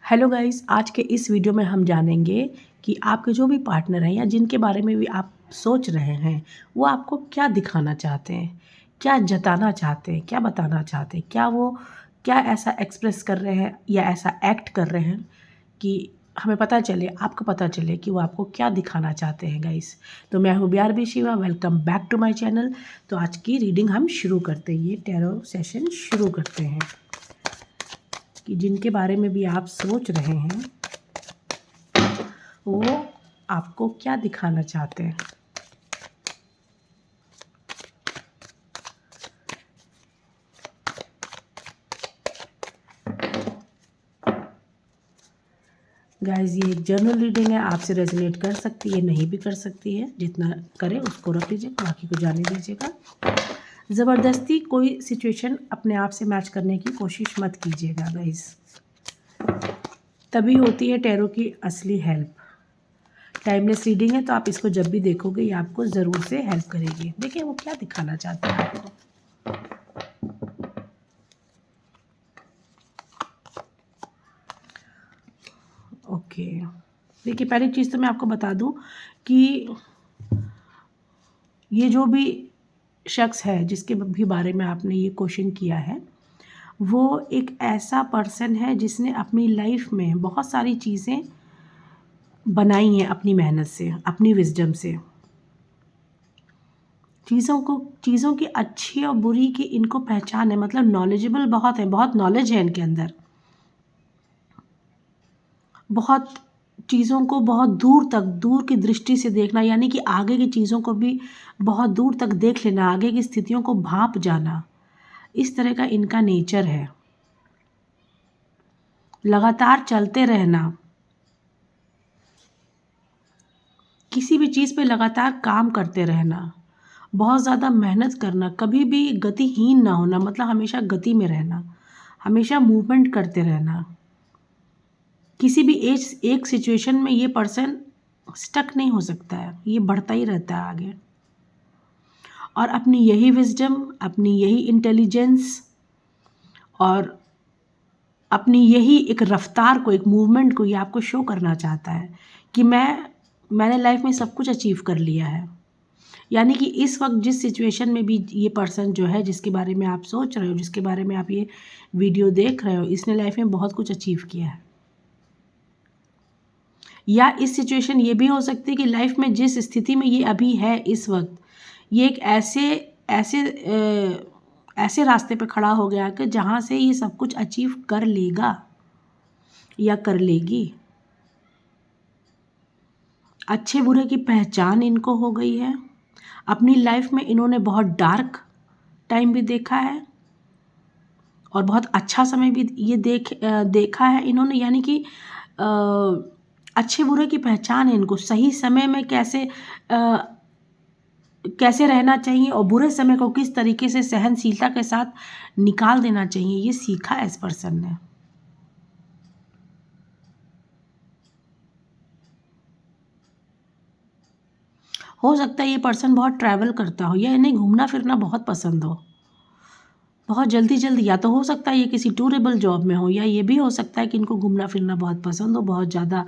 Hello guys, आज के इस वीडियो में हम जानेंगे कि आपके जो भी पार्टनर हैं या जिनके बारे में भी आप सोच रहे हैं, वो आपको क्या दिखाना चाहते हैं, क्या जताना चाहते हैं, क्या बताना चाहते हैं, क्या ऐसा एक्सप्रेस कर रहे हैं या ऐसा एक्ट कर रहे हैं कि हमें पता चले, आपको पता चले कि वो आपको क्या दिखाना चाहते हैं गाइस। तो मैं हूँ BRB Shiva, welcome back to my channel. तो आज की रीडिंग हम शुरू करते हैं, ये टैरो सेशन शुरू करते हैं कि जिनके बारे में भी आप सोच रहे हैं वो आपको क्या दिखाना चाहते हैं। गाइस, ये एक जनरल रीडिंग है, आपसे रेजोनेट कर सकती है, नहीं भी कर सकती है। जितना करे उसको रख लीजिएगा, बाकी को जाने दीजिएगा। ज़बरदस्ती कोई सिचुएशन अपने आप से मैच करने की कोशिश मत कीजिएगा गाइस, तभी होती है टैरो की असली हेल्प। टाइमलेस रीडिंग है, तो आप इसको जब भी देखोगे ये आपको ज़रूर से हेल्प करेगी। देखिए वो क्या दिखाना चाहते हैं आपको। ओके, देखिए पहली चीज़ तो मैं आपको बता दूं कि ये जो भी शख्स है जिसके भी बारे में आपने ये क्वेश्चन किया है, वो एक ऐसा पर्सन है जिसने अपनी लाइफ में बहुत सारी चीज़ें बनाई हैं अपनी मेहनत से, अपनी विजडम से। चीज़ों की अच्छी और बुरी की इनको पहचान है, मतलब नॉलेजेबल बहुत है, बहुत नॉलेज है इनके अंदर। बहुत चीज़ों को बहुत दूर तक, दूर की दृष्टि से देखना, यानी कि आगे की चीज़ों को भी बहुत दूर तक देख लेना, आगे की स्थितियों को भांप जाना, इस तरह का इनका नेचर है। लगातार चलते रहना, किसी भी चीज़ पे लगातार काम करते रहना, बहुत ज़्यादा मेहनत करना, कभी भी गतिहीन ना होना, मतलब हमेशा गति में रहना, हमेशा मूवमेंट करते रहना। किसी भी एक सिचुएशन में ये पर्सन स्टक नहीं हो सकता है, ये बढ़ता ही रहता है आगे। और अपनी यही विजडम, अपनी यही इंटेलिजेंस और अपनी यही एक रफ्तार को, एक मूवमेंट को ये आपको शो करना चाहता है कि मैंने लाइफ में सब कुछ अचीव कर लिया है। यानी कि इस वक्त जिस सिचुएशन में भी ये पर्सन जो है, जिसके बारे में आप सोच रहे हो, जिसके बारे में आप ये वीडियो देख रहे हो, इसने लाइफ में बहुत कुछ अचीव किया है। या इस सिचुएशन ये भी हो सकती है कि लाइफ में जिस स्थिति में ये अभी है इस वक्त, ये एक ऐसे ऐसे ऐसे रास्ते पे खड़ा हो गया कि जहाँ से ये सब कुछ अचीव कर लेगा या कर लेगी। अच्छे बुरे की पहचान इनको हो गई है। अपनी लाइफ में इन्होंने बहुत डार्क टाइम भी देखा है और बहुत अच्छा समय भी ये देखा है इन्होंने। यानी कि अच्छे बुरे की पहचान है इनको, सही समय में कैसे रहना चाहिए और बुरे समय को किस तरीके से सहनशीलता के साथ निकाल देना चाहिए, ये सीखा है इस पर्सन ने। हो सकता है ये पर्सन बहुत ट्रैवल करता हो या इन्हें घूमना फिरना बहुत पसंद हो। बहुत जल्दी जल्दी, या तो हो सकता है ये किसी टूरेबल जॉब में हो, या ये भी हो सकता है कि इनको घूमना फिरना बहुत पसंद हो, बहुत ज़्यादा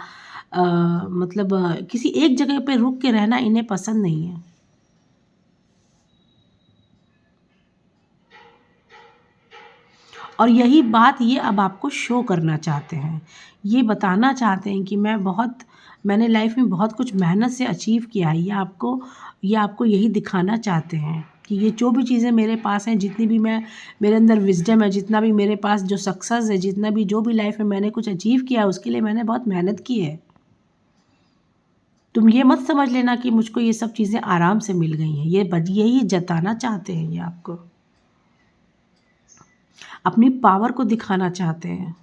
मतलब किसी एक जगह पे रुक के रहना इन्हें पसंद नहीं है। और यही बात ये अब आपको शो करना चाहते हैं, ये बताना चाहते हैं कि मैंने लाइफ में बहुत कुछ मेहनत से अचीव किया है। ये आपको यही दिखाना चाहते हैं कि ये जो भी चीज़ें मेरे पास हैं, जितनी भी मेरे अंदर विजडम है, जितना भी मेरे पास जो सक्सेस है, जितना भी जो भी लाइफ में मैंने कुछ अचीव किया है, उसके लिए मैंने बहुत मेहनत की है। तुम ये मत समझ लेना कि मुझको ये सब चीज़ें आराम से मिल गई हैं। यही जताना चाहते हैं ये आपको, अपनी पावर को दिखाना चाहते हैं।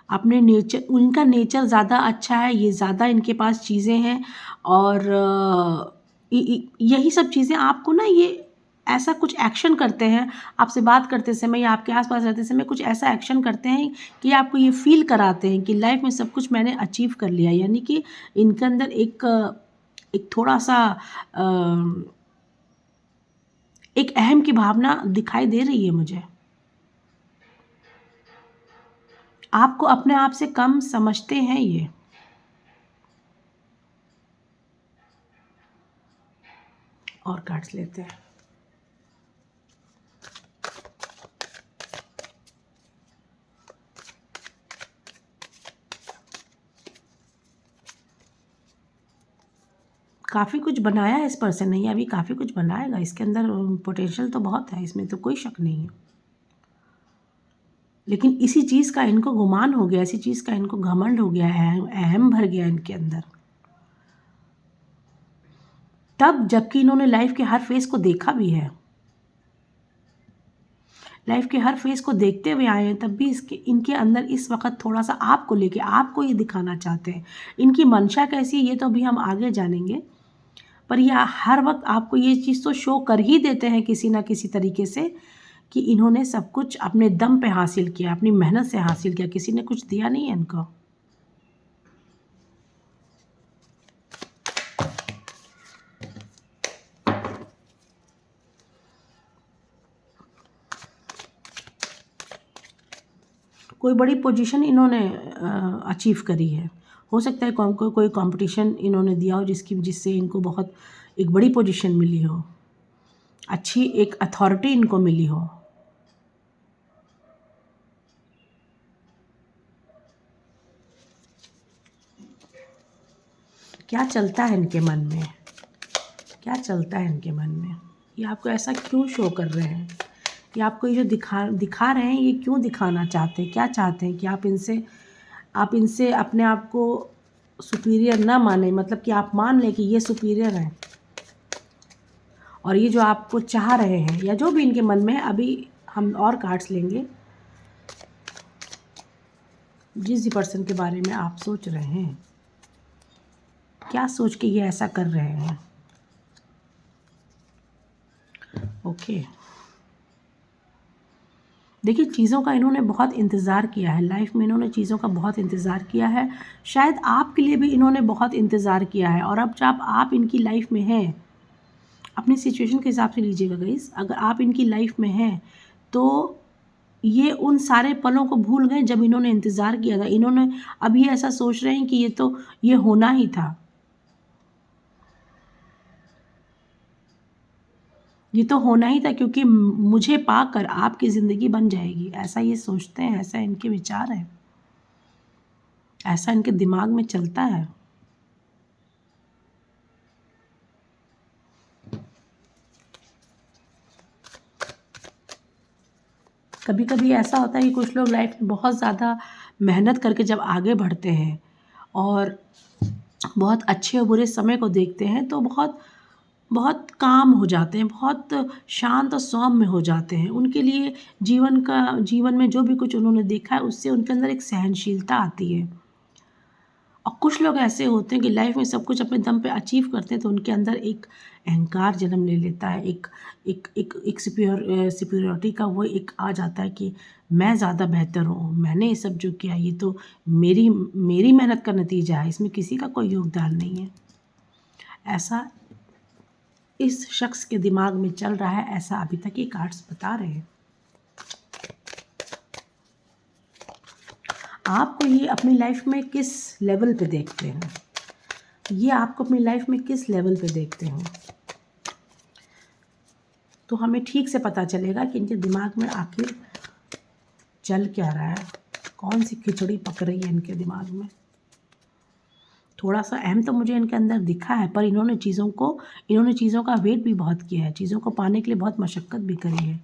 अपने नेचर, उनका नेचर ज़्यादा अच्छा है, ये ज़्यादा इनके पास चीज़ें हैं और यही सब चीज़ें आपको ना, ये ऐसा कुछ एक्शन करते हैं आपसे बात करते समय या आपके आसपास रहते समय, कुछ ऐसा एक्शन करते हैं कि आपको ये फील कराते हैं कि लाइफ में सब कुछ मैंने अचीव कर लिया। यानी कि इनके अंदर एक थोड़ा सा एक अहम की भावना दिखाई दे रही है मुझे। आपको अपने आप से कम समझते हैं ये। और कार्ड्स लेते हैं। काफ़ी कुछ बनाया है इस पर्सन ने, ये अभी काफ़ी कुछ बनाएगा, इसके अंदर पोटेंशियल तो बहुत है, इसमें तो कोई शक नहीं है। लेकिन इसी चीज़ का इनको गुमान हो गया, इसी चीज़ का इनको घमंड हो गया है, अहम भर गया इनके अंदर। तब जबकि इन्होंने लाइफ के हर फेज़ को देखा भी है, लाइफ के हर फेज़ को देखते हुए आए हैं, तब भी इनके अंदर इस वक्त थोड़ा सा आपको लेके, आपको ये दिखाना चाहते हैं। इनकी मंशा कैसी है ये तो अभी हम आगे जानेंगे, पर यह हर वक्त आपको ये चीज़ तो शो कर ही देते हैं किसी ना किसी तरीके से कि इन्होंने सब कुछ अपने दम पे हासिल किया, अपनी मेहनत से हासिल किया, किसी ने कुछ दिया नहीं है इनको। कोई बड़ी पोजीशन इन्होंने अचीव करी है। हो सकता है कोई कंपटीशन इन्होंने दिया हो जिससे इनको बहुत एक बड़ी पोजीशन मिली हो, अच्छी एक अथॉरिटी इनको मिली हो। क्या चलता है इनके मन में, क्या चलता है इनके मन में, ये आपको ऐसा क्यों शो कर रहे हैं, ये आपको ये जो दिखा रहे हैं, ये क्यों दिखाना चाहते हैं, क्या चाहते हैं कि आप इनसे अपने आप को सुपीरियर ना माने, मतलब कि आप मान लें कि ये सुपीरियर हैं, और ये जो आपको चाह रहे हैं या जो भी इनके मन में है। अभी हम और कार्ड्स लेंगे। जिस भी पर्सन के बारे में आप सोच रहे हैं, क्या सोच के ये ऐसा कर रहे हैं। ओके, देखिए चीज़ों का इन्होंने बहुत इंतज़ार किया है, लाइफ में इन्होंने चीज़ों का बहुत इंतज़ार किया है, शायद आपके लिए भी इन्होंने बहुत इंतज़ार किया है। और अब जब आप इनकी लाइफ में हैं, अपनी सिचुएशन के हिसाब से लीजिएगा गाइस, अगर आप इनकी लाइफ में हैं तो ये उन सारे पलों को भूल गए जब इन्होंने इंतज़ार किया था। इन्होंने अब ये ऐसा सोच रहे हैं कि ये होना ही था, ये तो होना ही था, क्योंकि मुझे पाकर आपकी ज़िंदगी बन जाएगी, ऐसा ये सोचते हैं, ऐसा इनके विचार हैं, ऐसा इनके दिमाग में चलता है। कभी कभी ऐसा होता है कि कुछ लोग लाइफ में बहुत ज़्यादा मेहनत करके जब आगे बढ़ते हैं और बहुत अच्छे और बुरे समय को देखते हैं तो बहुत बहुत काम हो जाते हैं, बहुत शांत और सौम्य हो जाते हैं। उनके लिए जीवन में जो भी कुछ उन्होंने देखा है उससे उनके अंदर एक सहनशीलता आती है। और कुछ लोग ऐसे होते हैं कि लाइफ में सब कुछ अपने दम पे अचीव करते हैं तो उनके अंदर एक अहंकार जन्म ले लेता है, एक सुपीरियरिटी का वो एक आ जाता है कि मैं ज़्यादा बेहतर हूँ, मैंने ये सब जो किया ये तो मेरी मेरी मेहनत का नतीजा है, इसमें किसी का कोई योगदान नहीं है। ऐसा इस शख्स के दिमाग में चल रहा है, ऐसा अभी तक ये कार्ड्स बता रहे हैं। आपको ये अपनी लाइफ में किस लेवल पे देखते हैं, ये आपको अपनी लाइफ में किस लेवल पे देखते हैं, तो हमें ठीक से पता चलेगा कि इनके दिमाग में आखिर चल क्या रहा है, कौन सी खिचड़ी पक रही है इनके दिमाग में। थोड़ा सा अहम तो मुझे इनके अंदर दिखा है, पर इन्होंने चीज़ों का वेट भी बहुत किया है, चीज़ों को पाने के लिए बहुत मशक्क़त भी करी है।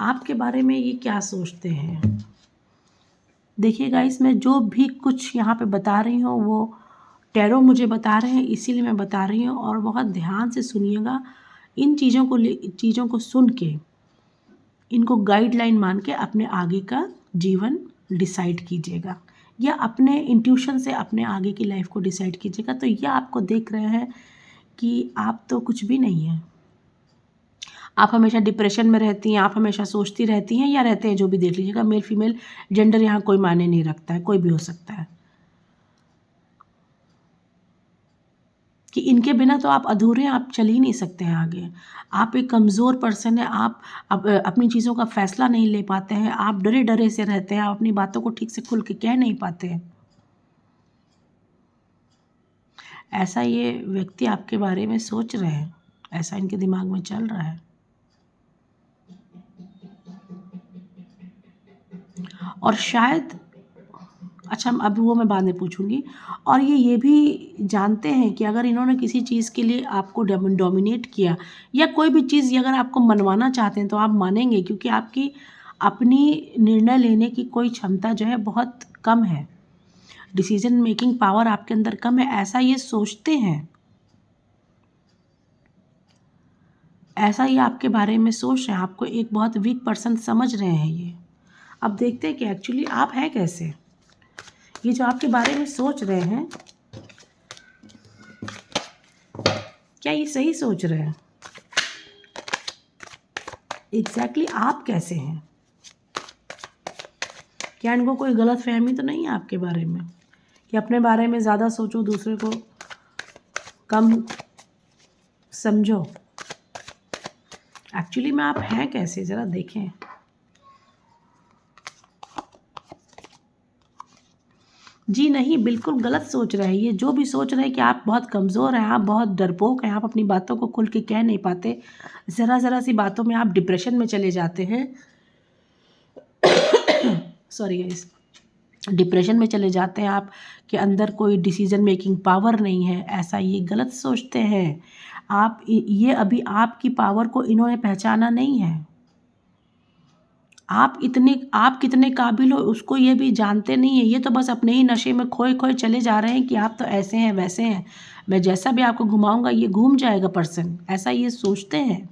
आपके बारे में ये क्या सोचते हैं। देखिए गाइस, मैं जो भी कुछ यहाँ पे बता रही हूँ वो टैरो मुझे बता रहे हैं, इसीलिए मैं बता रही हूँ, और बहुत ध्यान से सुनिएगा। इन चीज़ों को सुन के, इनको गाइडलाइन मान के अपने आगे का जीवन डिसाइड कीजिएगा, या अपने इंट्यूशन से अपने आगे की लाइफ को डिसाइड कीजिएगा। तो यह आपको देख रहे हैं कि आप तो कुछ भी नहीं हैं, आप हमेशा डिप्रेशन में रहती हैं, आप हमेशा सोचती रहती हैं या रहते हैं, जो भी देख लीजिएगा। मेल फीमेल जेंडर यहाँ कोई मायने नहीं रखता है, कोई भी हो सकता है। कि इनके बिना तो आप अधूरे हैं, आप चल ही नहीं सकते हैं आगे। आप एक कमज़ोर पर्सन हैं, आप अपनी चीज़ों का फ़ैसला नहीं ले पाते हैं, आप डरे-डरे से रहते हैं, आप अपनी बातों को ठीक से खुल के कह नहीं पाते हैं। ऐसा ये व्यक्ति आपके बारे में सोच रहे हैं, ऐसा इनके दिमाग में चल रहा है। और शायद अच्छा अब वो मैं बाद में पूछूँगी। और ये भी जानते हैं कि अगर इन्होंने किसी चीज़ के लिए आपको डोमिनेट किया या कोई भी चीज़ अगर आपको मनवाना चाहते हैं तो आप मानेंगे, क्योंकि आपकी अपनी निर्णय लेने की कोई क्षमता जो है बहुत कम है। डिसीजन मेकिंग पावर आपके अंदर कम है, ऐसा ये सोचते हैं। ऐसा ये आपके बारे में सोच रहे हैं, आपको एक बहुत वीक पर्सन समझ रहे हैं ये। अब देखते हैं कि एक्चुअली आप हैं कैसे। ये जो आपके बारे में सोच रहे हैं, क्या ये सही सोच रहे हैं? एग्जैक्टली आप कैसे हैं? क्या इनको कोई गलत फहमी तो नहीं है आपके बारे में कि अपने बारे में ज़्यादा सोचो, दूसरे को कम समझो? एक्चुअली में आप हैं कैसे, ज़रा देखें। जी नहीं, बिल्कुल गलत सोच रहे हैं ये। जो भी सोच रहे हैं कि आप बहुत कमज़ोर हैं, आप बहुत डरपोक हैं, आप अपनी बातों को खुल के कह नहीं पाते, ज़रा सी बातों में आप डिप्रेशन में चले जाते हैं। सॉरी गाइस, डिप्रेशन में चले जाते हैं, आप के अंदर कोई डिसीजन मेकिंग पावर नहीं है, ऐसा ये गलत सोचते हैं। आप ये अभी आपकी पावर को इन्होंने पहचाना नहीं है। आप कितने काबिल हो उसको ये भी जानते नहीं हैं। ये तो बस अपने ही नशे में खोए-खोए चले जा रहे हैं कि आप तो ऐसे हैं, वैसे हैं। मैं जैसा भी आपको घुमाऊँगा ये घूम जाएगा पर्सन, ऐसा ये सोचते हैं।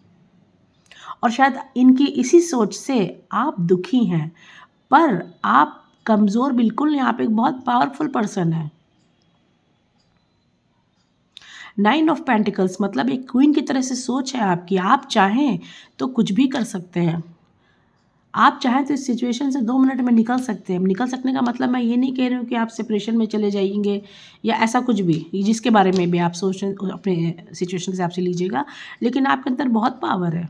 और शायद इनकी इसी सोच से आप दुखी हैं। पर आप कमज़ोर बिल्कुल नहीं, आप एक बहुत पावरफुल पर्सन हैं। 9 ऑफ पेंटिकल्स मतलब एक क्वीन की तरह से सोच है आपकी। आप चाहें तो कुछ भी कर सकते हैं। आप चाहें तो इस सिचुएशन से 2 मिनट में निकल सकते हैं। निकल सकने का मतलब मैं ये नहीं कह रही हूँ कि आप सेपरेशन में चले जाएँगे या ऐसा कुछ भी, जिसके बारे में भी आप सोच रहे हैं अपने सिचुएशन के हिसाब से लीजिएगा। लेकिन आपके अंदर बहुत पावर है।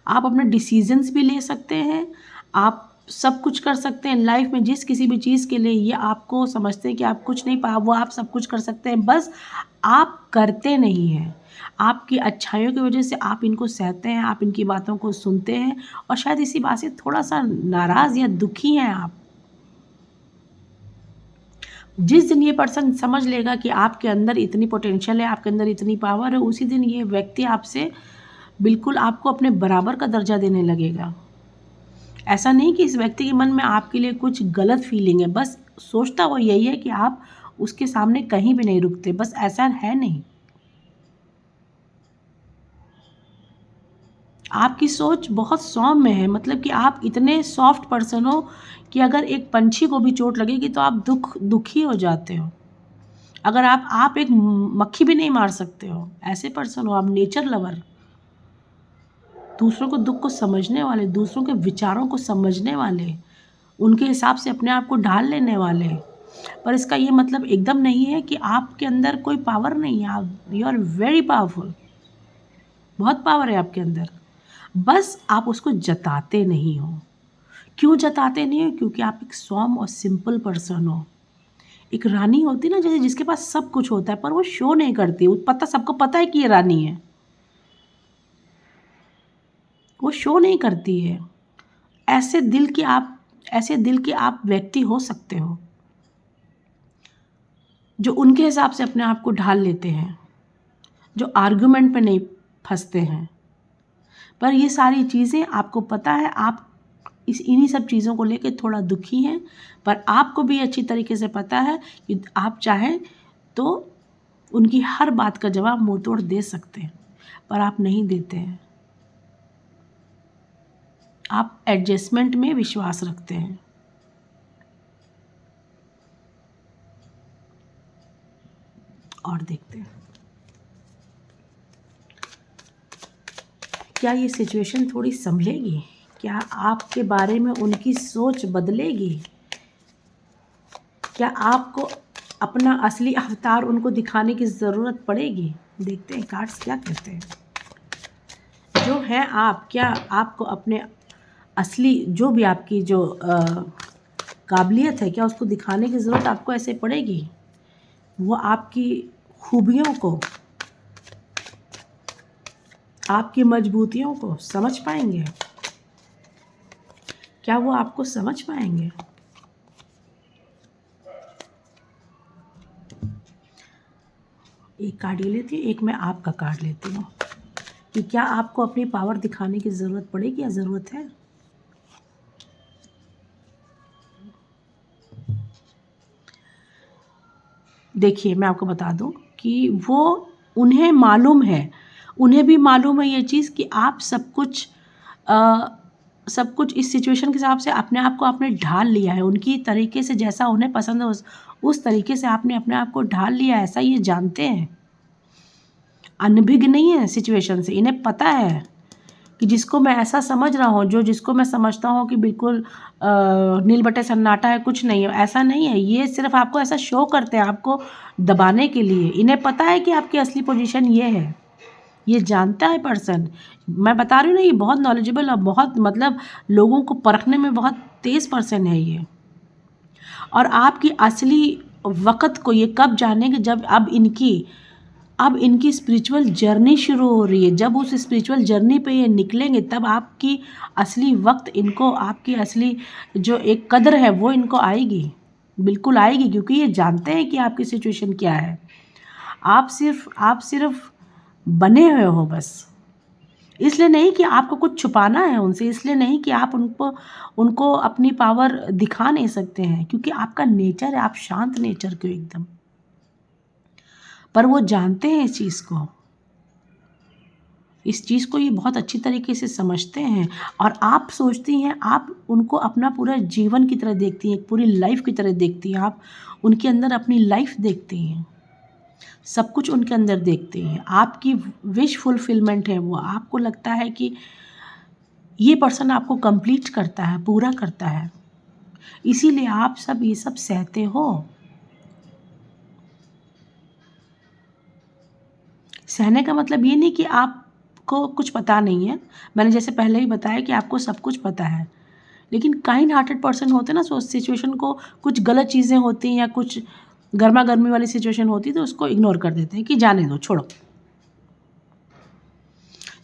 आप अपने डिसीजंस भी ले सकते हैं, आप सब कुछ कर सकते हैं लाइफ में। जिस किसी भी चीज़ के लिए ये आपको समझते हैं कि आप कुछ नहीं वो आप सब कुछ कर सकते हैं, बस आप करते नहीं हैं। आपकी अच्छाइयों की वजह से आप इनको सहते हैं, आप इनकी बातों को सुनते हैं और शायद इसी बात से थोड़ा-सा नाराज़ या दुखी हैं आप। जिस दिन ये पर्सन समझ लेगा कि आपके अंदर इतनी पोटेंशियल है, आपके अंदर इतनी पावर है, उसी दिन ये व्यक्ति आपसे बिल्कुल आपको अपने बराबर का दर्जा देने लगेगा। ऐसा नहीं कि इस व्यक्ति के मन में आपके लिए कुछ गलत फीलिंग है, बस सोचता वो यही है कि आप उसके सामने कहीं भी नहीं रुकते, बस ऐसा है नहीं। आपकी सोच बहुत सौम्य है, मतलब कि आप इतने सॉफ्ट पर्सन हो कि अगर एक पंछी को भी चोट लगेगी तो आप दुखी हो जाते हो। अगर आप एक मक्खी भी नहीं मार सकते हो, ऐसे पर्सन हो आप, नेचर लवर। दूसरों को दुख को समझने वाले, दूसरों के विचारों को समझने वाले, उनके हिसाब से अपने आप को ढाल लेने वाले। पर इसका ये मतलब एकदम नहीं है कि आपके अंदर कोई पावर नहीं है। आप यू आर वेरी पावरफुल, बहुत पावर है आपके अंदर, बस आप उसको जताते नहीं हो। क्यों जताते नहीं हो? क्योंकि आप एक सौम्य और सिंपल पर्सन हो। एक रानी होती है ना, जैसे जिसके पास सब कुछ होता है पर वो शो नहीं करती, वो सबको पता है कि ये रानी है, वो शो नहीं करती है। ऐसे दिल के आप व्यक्ति हो सकते हो जो उनके हिसाब से अपने आप को ढाल लेते हैं, जो आर्गुमेंट पे नहीं फंसते हैं। पर ये सारी चीज़ें आपको पता है, आप इन्हीं सब चीज़ों को लेके थोड़ा दुखी हैं। पर आपको भी अच्छी तरीके से पता है कि आप चाहें तो उनकी हर बात का जवाब मुँह तोड़ दे सकते हैं, पर आप नहीं देते हैं। आप एडजस्टमेंट में विश्वास रखते हैं। और देखते हैं क्या ये सिचुएशन थोड़ी संभलेगी, क्या आपके बारे में उनकी सोच बदलेगी, क्या आपको अपना असली अवतार उनको दिखाने की ज़रूरत पड़ेगी। देखते हैं कार्ड्स क्या कहते हैं। जो है आप, क्या आपको अपने असली जो भी आपकी जो काबिलियत है, क्या उसको दिखाने की ज़रूरत आपको ऐसे पड़ेगी? वो आपकी खूबियों को, आपकी मजबूतियों को समझ पाएंगे? क्या वो आपको समझ पाएंगे? एक कार्ड ये लेती हूँ, एक मैं आपका कार्ड लेती हूँ कि क्या आपको अपनी पावर दिखाने की ज़रूरत पड़ेगी या ज़रूरत है? देखिए, मैं आपको बता दूं कि वो, उन्हें मालूम है, उन्हें भी मालूम है ये चीज़ कि आप सब कुछ इस सिचुएशन के हिसाब से अपने आप को आपने ढाल लिया है। उनकी तरीके से जैसा उन्हें पसंद है उस तरीके से आपने अपने आप को ढाल लिया है, ऐसा ये जानते हैं। अनभिज्ञ नहीं है सिचुएशन से, इन्हें पता है कि जिसको मैं ऐसा समझ रहा हूँ, जिसको मैं समझता हूँ कि बिल्कुल नील बटे सन्नाटा है, कुछ नहीं है, ऐसा नहीं है। ये सिर्फ आपको ऐसा शो करते हैं, आपको दबाने के लिए। इन्हें पता है कि आपकी असली पोजीशन ये है, ये जानता है पर्सन। मैं बता रही हूँ ना, ये बहुत नॉलेजेबल और बहुत मतलब लोगों को परखने में बहुत तेज़ पर्सन है ये। और आपकी असली वक़्त को ये कब जानेंगे, जब अब इनकी स्पिरिचुअल जर्नी शुरू हो रही है। जब उस स्पिरिचुअल जर्नी पे ये निकलेंगे, तब आपकी असली वक्त इनको, आपकी असली जो एक कदर है वो इनको आएगी, बिल्कुल आएगी, क्योंकि ये जानते हैं कि आपकी सिचुएशन क्या है। आप सिर्फ बने हुए हो बस। इसलिए नहीं कि आपको कुछ छुपाना है उनसे, इसलिए नहीं कि आप उनको अपनी पावर दिखा नहीं सकते हैं, क्योंकि आपका नेचर है, आप शांत नेचर के हो एकदम। पर वो जानते हैं इस चीज़ को ये बहुत अच्छी तरीके से समझते हैं। और आप सोचती हैं, आप उनको अपना पूरा जीवन की तरह देखती हैं, पूरी लाइफ की तरह देखती हैं। आप उनके अंदर अपनी लाइफ देखती हैं, सब कुछ उनके अंदर देखती हैं। आपकी विश फुलफिलमेंट है वो। आपको लगता है कि ये पर्सन आपको कंप्लीट करता है, पूरा करता है, इसीलिए आप सब ये सब सहते हो। सहने का मतलब ये नहीं कि आपको कुछ पता नहीं है। मैंने जैसे पहले ही बताया कि आपको सब कुछ पता है, लेकिन काइंड हार्टेड पर्सन होते हैं ना, सो सिचुएशन को, कुछ गलत चीज़ें होती हैं या कुछ गर्मा गर्मी वाली सिचुएशन होती है तो उसको इग्नोर कर देते हैं कि जाने दो, छोड़ो।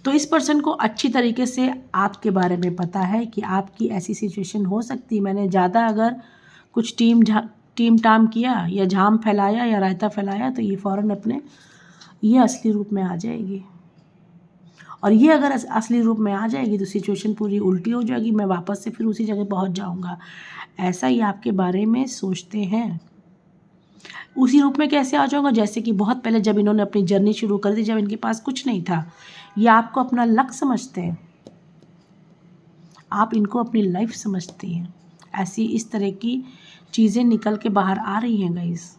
तो इस पर्सन को अच्छी तरीके से आपके बारे में पता है कि आपकी ऐसी सिचुएशन हो सकती है। मैंने ज़्यादा अगर कुछ टीम टाम किया या झाम फैलाया या रायता फैलाया तो ये फ़ौरन अपने ये असली रूप में आ जाएगी। और ये अगर असली रूप में आ जाएगी तो सिचुएशन पूरी उल्टी हो जाएगी, मैं वापस से फिर उसी जगह पहुंच जाऊंगा। ऐसा ही आपके बारे में सोचते हैं। उसी रूप में कैसे आ जाऊंगा? जैसे कि बहुत पहले जब इन्होंने अपनी जर्नी शुरू कर दी, जब इनके पास कुछ नहीं था, ये आपको अपना लक समझते हैं, आप इनको अपनी लाइफ समझती हैं। ऐसी इस तरह की चीज़ें निकल के बाहर आ रही हैं गाइस।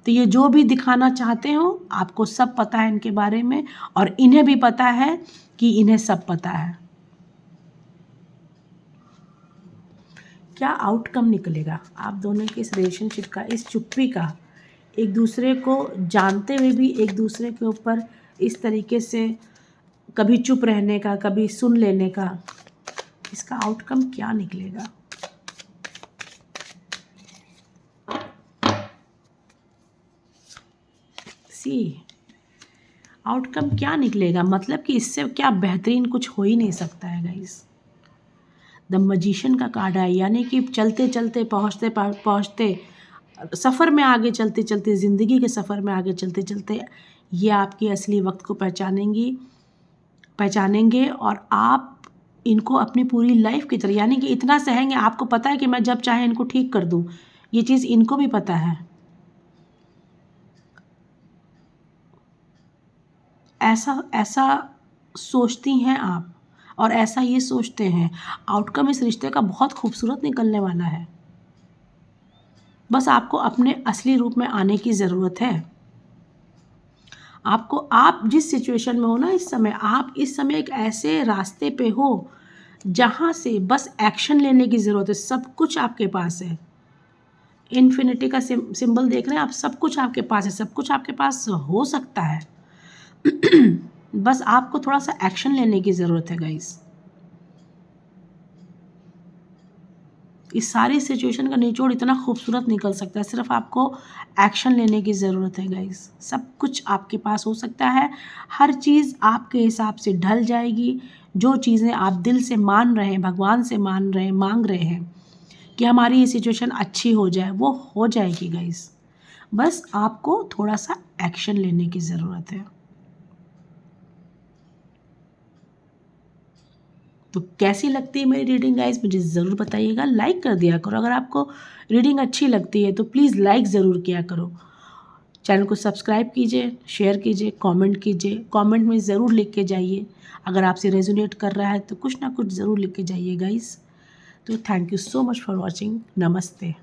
तो ये जो भी दिखाना चाहते हो, आपको सब पता है इनके बारे में, और इन्हें भी पता है कि इन्हें सब पता है। क्या आउटकम निकलेगा आप दोनों के इस रिलेशनशिप का, इस चुप्पी का, एक दूसरे को जानते हुए भी एक दूसरे के ऊपर इस तरीके से कभी चुप रहने का, कभी सुन लेने का, इसका आउटकम क्या निकलेगा? सी आउटकम क्या निकलेगा, मतलब कि इससे क्या बेहतरीन कुछ हो ही नहीं सकता है गाइस। द मजिशियन का कार्ड है, यानी कि चलते चलते पहुँचते सफ़र में आगे चलते चलते, ज़िंदगी के सफ़र में आगे चलते चलते ये आपकी असली वक्त को पहचानेंगे और आप इनको अपनी पूरी लाइफ की तरह, यानी कि इतना सहेंगे, आपको पता है कि मैं जब चाहे इनको ठीक कर दूँ, ये चीज़ इनको भी पता है। ऐसा सोचती हैं आप और ऐसा ये सोचते हैं। आउटकम इस रिश्ते का बहुत खूबसूरत निकलने वाला है। बस आपको अपने असली रूप में आने की ज़रूरत है। आप जिस सिचुएशन में हो ना इस समय, आप इस समय एक ऐसे रास्ते पे हो जहाँ से बस एक्शन लेने की ज़रूरत है। सब कुछ आपके पास है, इन्फिनिटी का सिंबल देख रहे हैं आप, सब कुछ आपके पास है, सब कुछ आपके पास हो सकता है। बस आपको थोड़ा सा एक्शन लेने की ज़रूरत है गाइस। इस सारी सिचुएशन का निचोड़ इतना खूबसूरत निकल सकता है, सिर्फ आपको एक्शन लेने की ज़रूरत है गाइस। सब कुछ आपके पास हो सकता है, हर चीज़ आपके हिसाब से ढल जाएगी। जो चीज़ें आप दिल से मान रहे हैं, भगवान से मान रहे हैं, मांग रहे हैं कि हमारी ये सिचुएशन अच्छी हो जाए, वो हो जाएगी गाइस। बस आपको थोड़ा सा एक्शन लेने की ज़रूरत है। तो कैसी लगती है मेरी रीडिंग गाइस, मुझे ज़रूर बताइएगा। लाइक कर दिया करो, अगर आपको रीडिंग अच्छी लगती है तो प्लीज़ लाइक ज़रूर किया करो। चैनल को सब्सक्राइब कीजिए, शेयर कीजिए, कमेंट कीजिए। कमेंट में ज़रूर लिख के जाइए, अगर आपसे रेजोनेट कर रहा है तो कुछ ना कुछ ज़रूर लिख के जाइए गाइस। तो thank you so much for watching. नमस्ते।